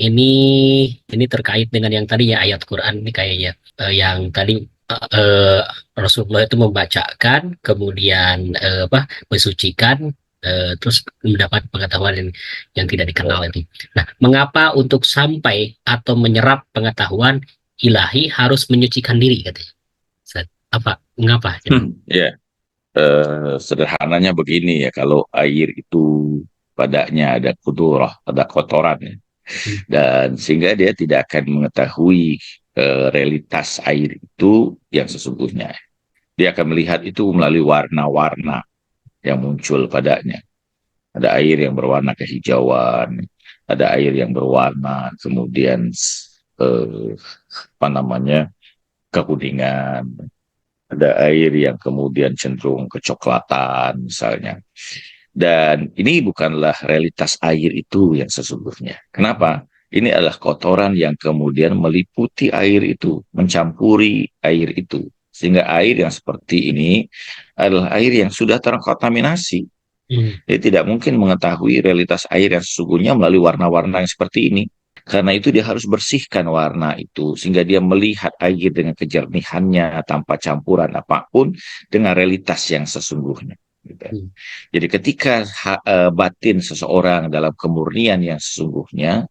ini ini terkait dengan yang tadi ya ayat Quran ini kayaknya. Yang tadi eh, Rasulullah itu membacakan, kemudian mensucikan, terus mendapat pengetahuan yang tidak dikenal itu. Nah, mengapa untuk sampai atau menyerap pengetahuan ilahi harus menyucikan diri katanya? Ustaz? Apa? Mengapa? Ya, sederhananya begini ya, kalau air itu padanya ada kudurah, ada kotoran ya, Hmm. dan sehingga dia tidak akan mengetahui realitas air itu yang sesungguhnya. Dia akan melihat itu melalui warna-warna yang muncul padanya. Ada air yang berwarna kehijauan, ada air yang berwarna kemudian eh, apa namanya kekuningan, ada air yang kemudian cenderung kecoklatan misalnya. Dan ini bukanlah realitas air itu yang sesungguhnya. Kenapa? Ini adalah kotoran yang kemudian meliputi air itu, mencampuri air itu. Sehingga air yang seperti ini adalah air yang sudah terkontaminasi. Hmm. Dia tidak mungkin mengetahui realitas air yang sesungguhnya melalui warna-warna yang seperti ini. Karena itu dia harus bersihkan warna itu sehingga dia melihat air dengan kejernihannya tanpa campuran apapun dengan realitas yang sesungguhnya. Gitu. Hmm. Jadi ketika batin seseorang dalam kemurnian yang sesungguhnya,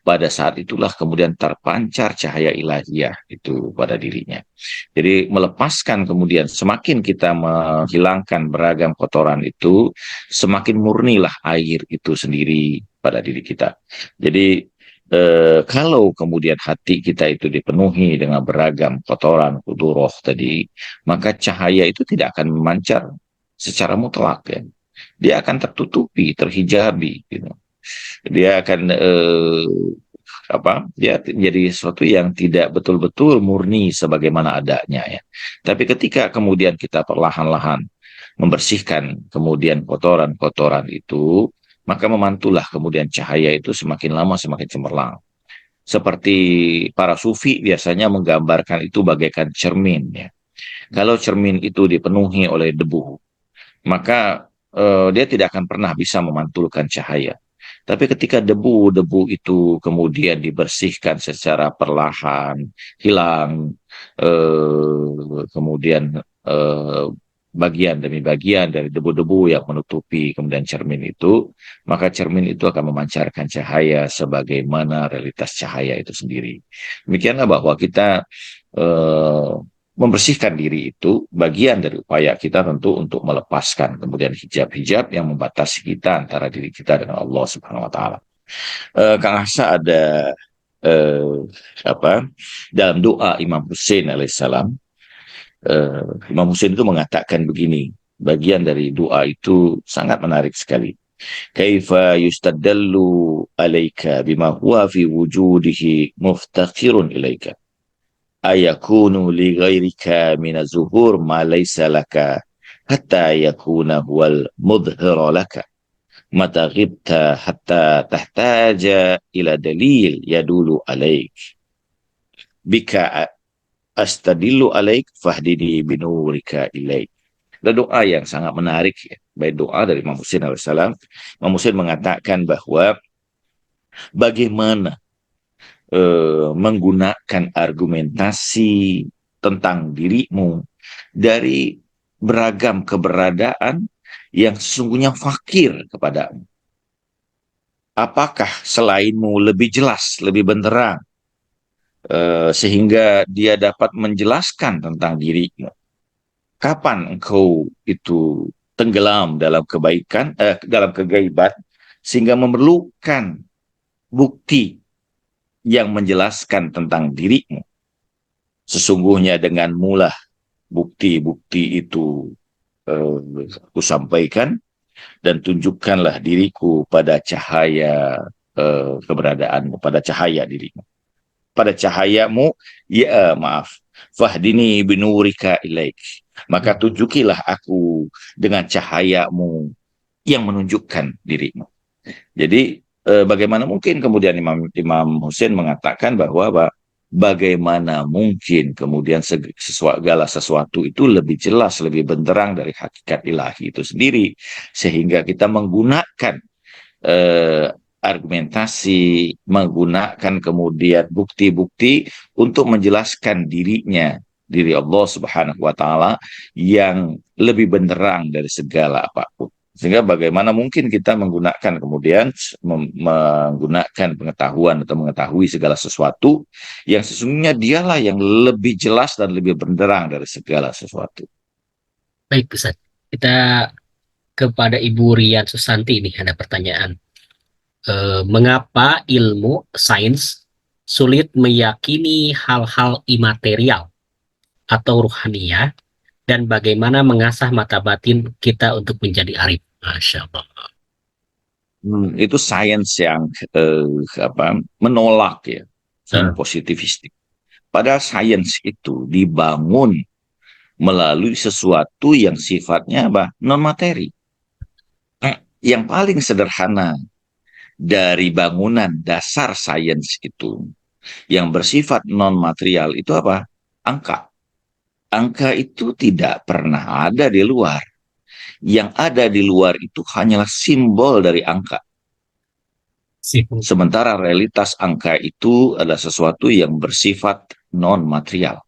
pada saat itulah kemudian terpancar cahaya ilahiyah itu pada dirinya. Jadi melepaskan kemudian semakin kita menghilangkan beragam kotoran itu, semakin murnilah air itu sendiri pada diri kita. Jadi kalau kemudian hati kita itu dipenuhi dengan beragam kotoran, kuduroh tadi, maka cahaya itu tidak akan memancar secara mutlak ya. Dia akan tertutupi, terhijabi, gitu. Dia akan dia jadi sesuatu yang tidak betul-betul murni sebagaimana adanya ya. Tapi ketika kemudian kita perlahan-lahan membersihkan kemudian kotoran-kotoran itu, maka memantulah kemudian cahaya itu semakin lama semakin cemerlang. Seperti para sufi biasanya menggambarkan itu bagaikan cermin ya. Kalau cermin itu dipenuhi oleh debu, maka dia tidak akan pernah bisa memantulkan cahaya. Tapi ketika debu-debu itu kemudian dibersihkan secara perlahan, hilang, kemudian bagian demi bagian dari debu-debu yang menutupi kemudian cermin itu, maka cermin itu akan memancarkan cahaya sebagaimana realitas cahaya itu sendiri. Demikianlah bahwa kita eh, membersihkan diri itu bagian dari upaya kita tentu untuk melepaskan kemudian hijab-hijab yang membatasi kita antara diri kita dengan Allah Subhanahu wa taala. Kang Asa ada eh, apa dalam doa Imam Hussein alaihissalam, Imam Hussein itu mengatakan begini, bagian dari doa itu sangat menarik sekali. Kaifa yustadallu alaika bima huwa fi wujudihi muftaqirun ilaika ayakunu li ghairika min az-zuhur ma laysa laka hatta yakuna huwal mudhhira laka mata ghibta hatta tahtaja ila dalil yadulu alaik bika astadillu alaik fahdini binurika ilaik. Ada doa yang sangat menarik ya. Baik doa dari Imam Husain alaihissalam. Imam Husain mengatakan bahwa bagaimana menggunakan argumentasi tentang dirimu dari beragam keberadaan yang sesungguhnya fakir kepadamu. Apakah selainmu lebih jelas, lebih benderang, sehingga dia dapat menjelaskan tentang dirimu? Kapan engkau itu tenggelam dalam kebaikan, dalam kegaiban, sehingga memerlukan bukti yang menjelaskan tentang dirimu? Sesungguhnya dengan mulah bukti-bukti itu aku sampaikan dan tunjukkanlah diriku pada cahaya keberadaanmu, pada cahaya dirimu. Pada cahayamu, ya maaf, fahdini binurika ilaik. Maka tunjukilah aku dengan cahayamu yang menunjukkan dirimu. Jadi bagaimana mungkin kemudian Imam Hussein mengatakan bahwa bagaimana mungkin kemudian segala sesuatu itu lebih jelas, lebih benderang dari hakikat ilahi itu sendiri, sehingga kita menggunakan eh, argumentasi, menggunakan kemudian bukti-bukti untuk menjelaskan diri Allah Subhanahu wa taala yang lebih benderang dari segala apapun. Sehingga bagaimana mungkin kita menggunakan kemudian menggunakan pengetahuan atau mengetahui segala sesuatu yang sesungguhnya dialah yang lebih jelas dan lebih benderang dari segala sesuatu. Baik, Ustaz. Kita kepada Ibu Rian Susanti ini ada pertanyaan. Mengapa ilmu sains sulit meyakini hal-hal imaterial atau ruhania dan bagaimana mengasah mata batin kita untuk menjadi arif? Masya Allah. Itu sains yang menolak ya, sains Hmm. positivistik. Padahal sains itu dibangun melalui sesuatu yang sifatnya non materi. Yang paling sederhana dari bangunan dasar sains itu yang bersifat non material itu apa? Angka. Angka itu tidak pernah ada di luar. Yang ada di luar itu hanyalah simbol dari angka. Sementara realitas angka itu adalah sesuatu yang bersifat non-material.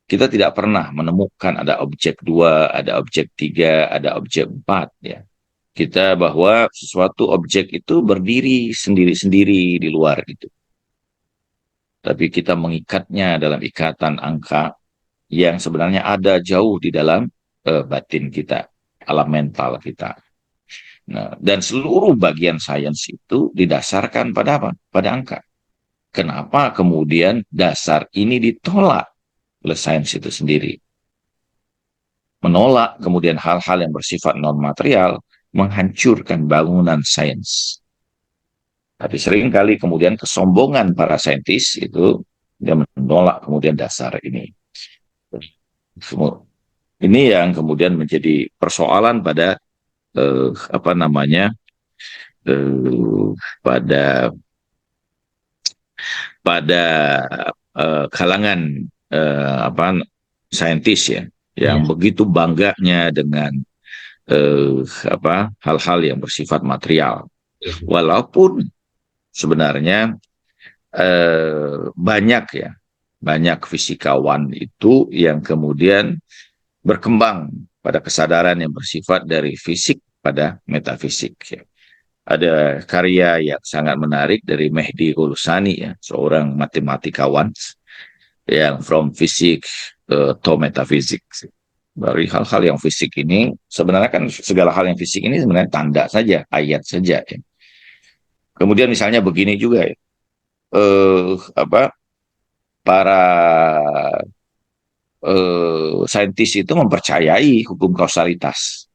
Kita tidak pernah menemukan ada objek 2, ada objek 3, ada objek 4. Ya. Kita bahwa sesuatu objek itu berdiri sendiri-sendiri di luar itu. Tapi kita mengikatnya dalam ikatan angka yang sebenarnya ada jauh di dalam batin kita, alam mental kita. Nah, dan seluruh bagian sains itu didasarkan pada apa? Pada angka. Kenapa kemudian dasar ini ditolak oleh sains itu sendiri? Menolak kemudian hal-hal yang bersifat non-material, menghancurkan bangunan sains. Tapi seringkali kemudian kesombongan para saintis itu dia menolak kemudian dasar ini. Ini yang kemudian menjadi persoalan pada apa namanya pada kalangan saintis ya yang begitu bangganya dengan hal-hal yang bersifat material, walaupun sebenarnya banyak fisikawan itu yang kemudian berkembang pada kesadaran yang bersifat dari fisik pada metafisik ya. Ada karya yang sangat menarik dari Mehdi Holusani ya, seorang matematikawan yang from fisik to metafisik. Dari hal-hal yang fisik ini, sebenarnya kan segala hal yang fisik ini sebenarnya tanda saja, ayat saja ya. Kemudian misalnya begini juga ya, para saintis itu mempercayai hukum kausalitas.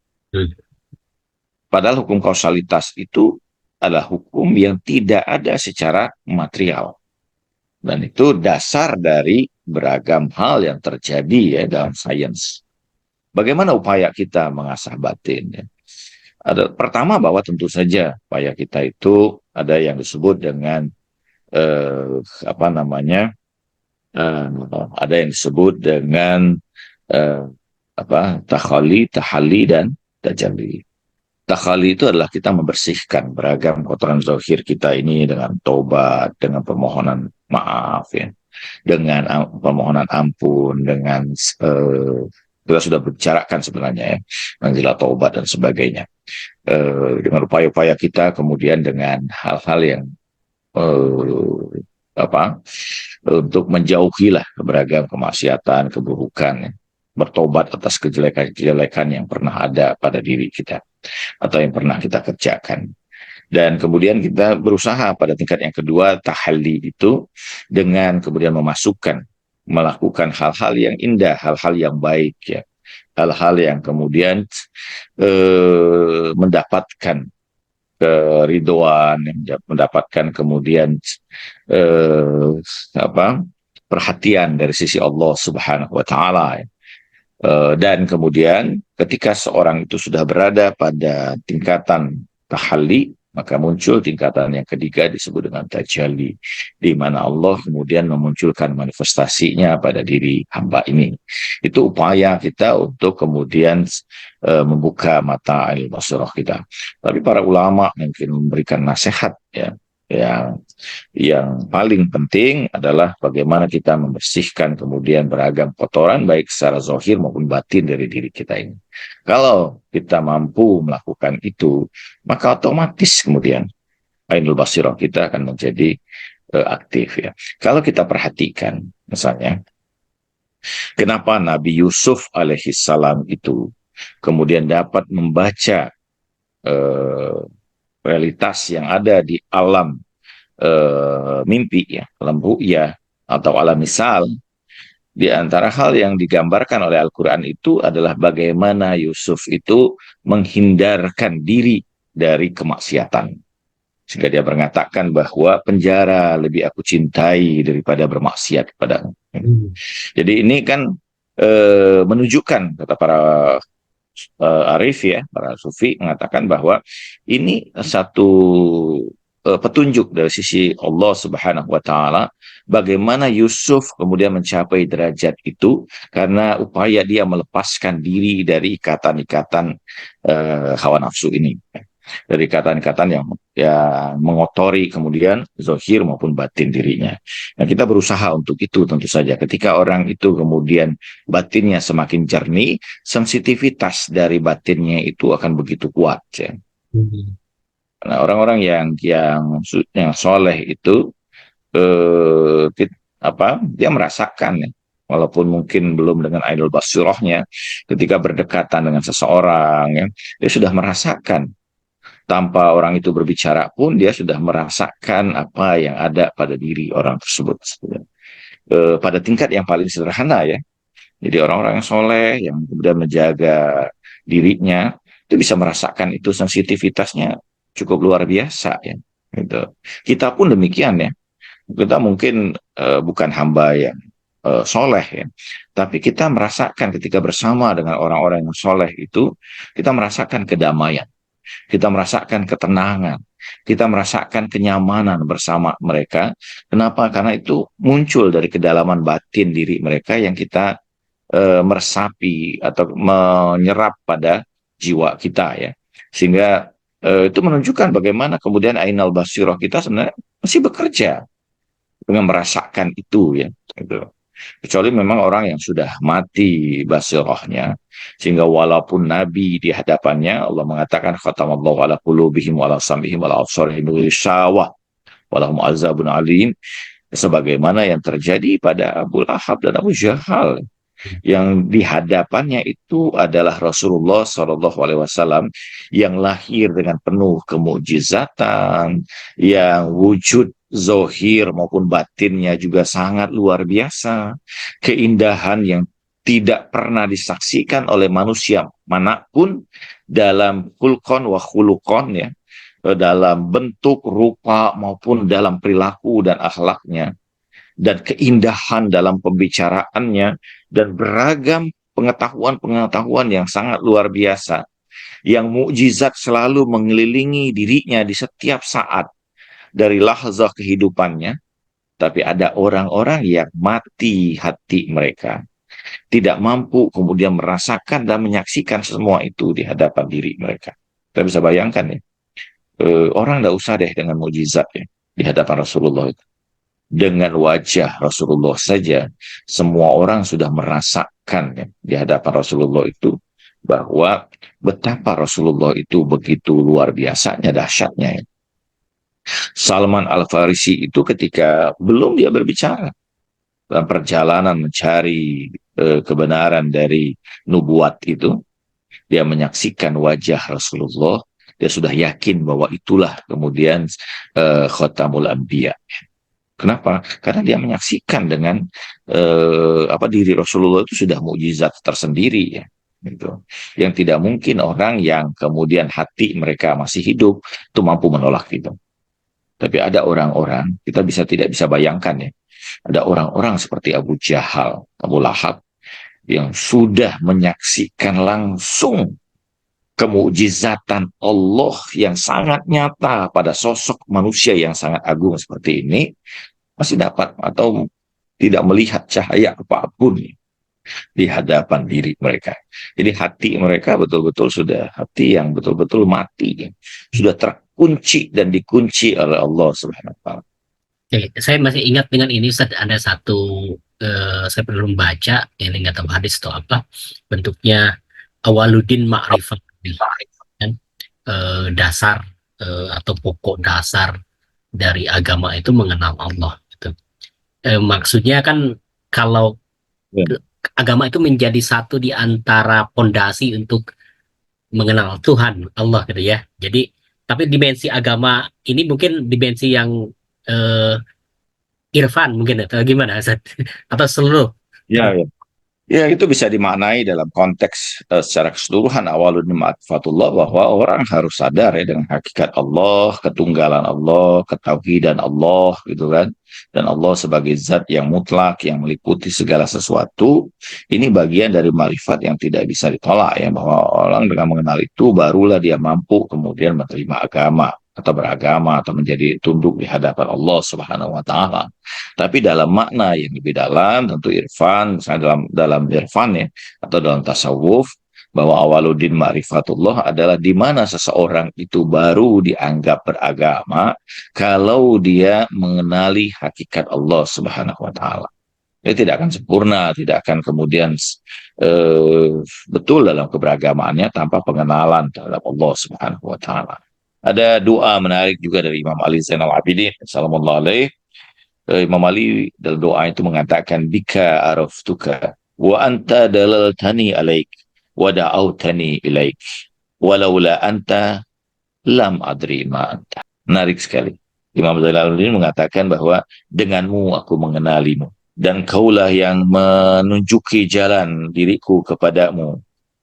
Padahal hukum kausalitas itu adalah hukum yang tidak ada secara material. Dan itu dasar dari beragam hal yang terjadi ya dalam sains. Bagaimana upaya kita mengasah batin? Ya? Pertama bahwa tentu saja upaya kita itu ada yang disebut dengan ada yang disebut dengan tahalli dan tajalli. Takhali itu adalah kita membersihkan beragam kotoran zahir kita ini dengan taubat, dengan permohonan maaf, ya, dengan permohonan ampun, dengan kita sudah bicarakan sebenarnya ya, manzilah taubat dan sebagainya. Dengan upaya-upaya kita kemudian dengan hal-hal yang untuk menjauhilah beragam kemaksiatan, keburukan, ya, bertobat atas kejelekan-kejelekan yang pernah ada pada diri kita atau yang pernah kita kerjakan. Dan kemudian kita berusaha pada tingkat yang kedua, tahalli itu dengan kemudian melakukan hal-hal yang indah, hal-hal yang baik, ya, hal-hal yang kemudian mendapatkan keridoan, mendapatkan kemudian perhatian dari sisi Allah Subhanahu wa taala. Dan kemudian ketika seorang itu sudah berada pada tingkatan tahalli, maka muncul tingkatan yang ketiga disebut dengan tajalli, di mana Allah kemudian memunculkan manifestasinya pada diri hamba ini. Itu upaya kita untuk kemudian membuka mata ainul basirah kita. Tapi para ulama mungkin memberikan nasihat ya, yang paling penting adalah bagaimana kita membersihkan kemudian beragam kotoran baik secara zahir maupun batin dari diri kita ini. Kalau kita mampu melakukan itu, maka otomatis kemudian ainul basirah kita akan menjadi aktif ya. Kalau kita perhatikan misalnya, kenapa Nabi Yusuf alaihissalam itu kemudian dapat membaca eh, realitas yang ada di alam mimpi ya, alam ru'ya atau alam misal. Di antara hal yang digambarkan oleh Al-Quran itu adalah bagaimana Yusuf itu menghindarkan diri dari kemaksiatan. Sehingga dia mengatakan bahwa penjara lebih aku cintai daripada bermaksiat kepadamu. Jadi ini kan menunjukkan, kata para Arif ya, para sufi mengatakan bahwa ini satu petunjuk dari sisi Allah Subhanahu wa taala bagaimana Yusuf kemudian mencapai derajat itu karena upaya dia melepaskan diri dari ikatan-ikatan hawa nafsu ini, dari ikatan-ikatan yang mengotori kemudian zahir maupun batin dirinya. Nah, kita berusaha untuk itu tentu saja. Ketika orang itu kemudian batinnya semakin jernih, sensitivitas dari batinnya itu akan begitu kuat ya. Nah, orang-orang yang soleh itu dia merasakan ya, walaupun mungkin belum dengan ainul basirahnya, ketika berdekatan dengan seseorang ya, dia sudah merasakan tanpa orang itu berbicara pun dia sudah merasakan apa yang ada pada diri orang tersebut pada tingkat yang paling sederhana ya. Jadi orang-orang yang soleh yang kemudian menjaga dirinya itu bisa merasakan itu, sensitivitasnya cukup luar biasa ya. Gitu. Kita pun demikian ya. Kita mungkin bukan hamba yang soleh ya, tapi kita merasakan ketika bersama dengan orang-orang yang soleh itu, kita merasakan kedamaian, kita merasakan ketenangan, kita merasakan kenyamanan bersama mereka. Kenapa? Karena itu muncul dari kedalaman batin diri mereka yang kita meresapi atau menyerap pada jiwa kita ya, sehingga itu menunjukkan bagaimana kemudian ainal basirah kita sebenarnya masih bekerja dengan merasakan itu ya, gitu. Kecuali memang orang yang sudah mati basirahnya, sehingga walaupun Nabi di hadapannya Allah mengatakan khatamallahu ala qulubihim wa ala sam'ihim wa ala absarihim ghishawah wa lahum azabun alim, sebagaimana yang terjadi pada Abu Lahab dan Abu Jahal, yang di hadapannya itu adalah Rasulullah SAW yang lahir dengan penuh kemujizatan, yang wujud zohir maupun batinnya juga sangat luar biasa, keindahan yang tidak pernah disaksikan oleh manusia manapun dalam khulqon wa khuluqon ya, dalam bentuk, rupa maupun dalam perilaku dan akhlaknya, dan keindahan dalam pembicaraannya, dan beragam pengetahuan-pengetahuan yang sangat luar biasa, yang mukjizat selalu mengelilingi dirinya di setiap saat dari lahzah kehidupannya. Tapi ada orang-orang yang mati hati mereka, tidak mampu kemudian merasakan dan menyaksikan semua itu di hadapan diri mereka. Kita bisa bayangkan ya, orang tidak usah deh dengan mukjizat ya di hadapan Rasulullah itu. Dengan wajah Rasulullah saja, semua orang sudah merasakan ya, di hadapan Rasulullah itu bahwa betapa Rasulullah itu begitu luar biasanya, dahsyatnya ya. Salman Al-Farisi itu ketika belum dia berbicara dalam perjalanan mencari kebenaran dari nubuat itu, dia menyaksikan wajah Rasulullah, dia sudah yakin bahwa itulah kemudian Khatamul Anbiya. Kenapa? Karena dia menyaksikan dengan diri Rasulullah itu sudah mukjizat tersendiri ya, gitu. Yang tidak mungkin orang yang kemudian hati mereka masih hidup itu mampu menolak itu. Tapi ada orang-orang, kita tidak bisa bayangkan ya, ada orang-orang seperti Abu Jahal, Abu Lahab, yang sudah menyaksikan langsung kemukjizatan Allah yang sangat nyata pada sosok manusia yang sangat agung seperti ini, masih dapat atau tidak melihat cahaya apapun. di hadapan diri mereka. Jadi hati mereka betul-betul sudah hati yang betul-betul mati, sudah terkunci dan dikunci oleh Allah Subhanahu wa taala. Oke, saya masih ingat dengan ini Ustaz, ada satu saya belum baca, ini nggak tahu hadis atau apa, bentuknya awaludin ma'rifat, kan? Dasar atau pokok dasar dari agama itu mengenal Allah gitu. Maksudnya kan kalau Ya, agama itu menjadi satu di antara pondasi untuk mengenal Tuhan Allah gitu ya. Jadi tapi dimensi agama ini mungkin dimensi yang eh, irfan mungkin atau gimana Ustaz? Atau seluruh. ya, ya. Ya, itu bisa dimaknai dalam konteks secara keseluruhan awalun ma'rifatullah bahwa orang harus sadar ya dengan hakikat Allah, ketunggalan Allah, ketauhidan Allah gitu kan. Dan Allah sebagai zat yang mutlak yang meliputi segala sesuatu, ini bagian dari ma'rifat yang tidak bisa ditolak ya bahwa orang dengan mengenal itu barulah dia mampu kemudian menerima agama atau beragama atau menjadi tunduk di hadapan Allah Subhanahu wa taala. Tapi dalam makna yang lebih dalam, tentu irfan, misalnya dalam irfan ya, atau dalam tasawuf, bahwa awaludin ma'rifatullah adalah di mana seseorang itu baru dianggap beragama kalau dia mengenali hakikat Allah Subhanahu wa taala. Dia tidak akan sempurna, tidak akan kemudian eh, betul dalam keberagamaannya tanpa pengenalan terhadap Allah Subhanahu wa taala. Ada doa menarik juga dari Imam Ali Zainal Abidin, sallallahu alaihi. Imam Ali dalam doa itu mengatakan bika araftuka wa anta dalaltani alaik wa da'autani ilaik walaula anta lam adri ma anta. Menarik sekali. Imam Jalaluddin mengatakan bahwa denganmu aku mengenalimu dan kaulah yang menunjuki jalan diriku kepadamu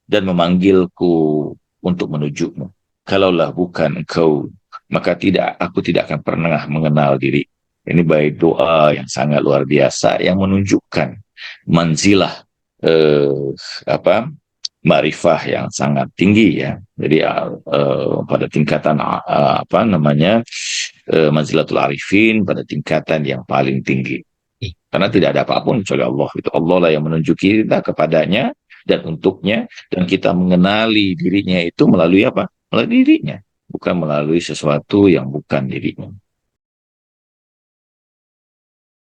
dan memanggilku untuk menujumu. Kalaulah bukan engkau, maka aku tidak akan pernah mengenal diri. Ini baik doa yang sangat luar biasa yang menunjukkan manzilah eh, apa ma'rifah yang sangat tinggi ya. Jadi pada tingkatan apa namanya manzilatul arifin pada tingkatan yang paling tinggi. Karena tidak ada apapun kecuali Allah. Itu Allah lah yang menunjuki kita kepadanya dan untuknya dan kita mengenali dirinya itu melalui apa? Melalui dirinya, bukan melalui sesuatu yang bukan dirinya.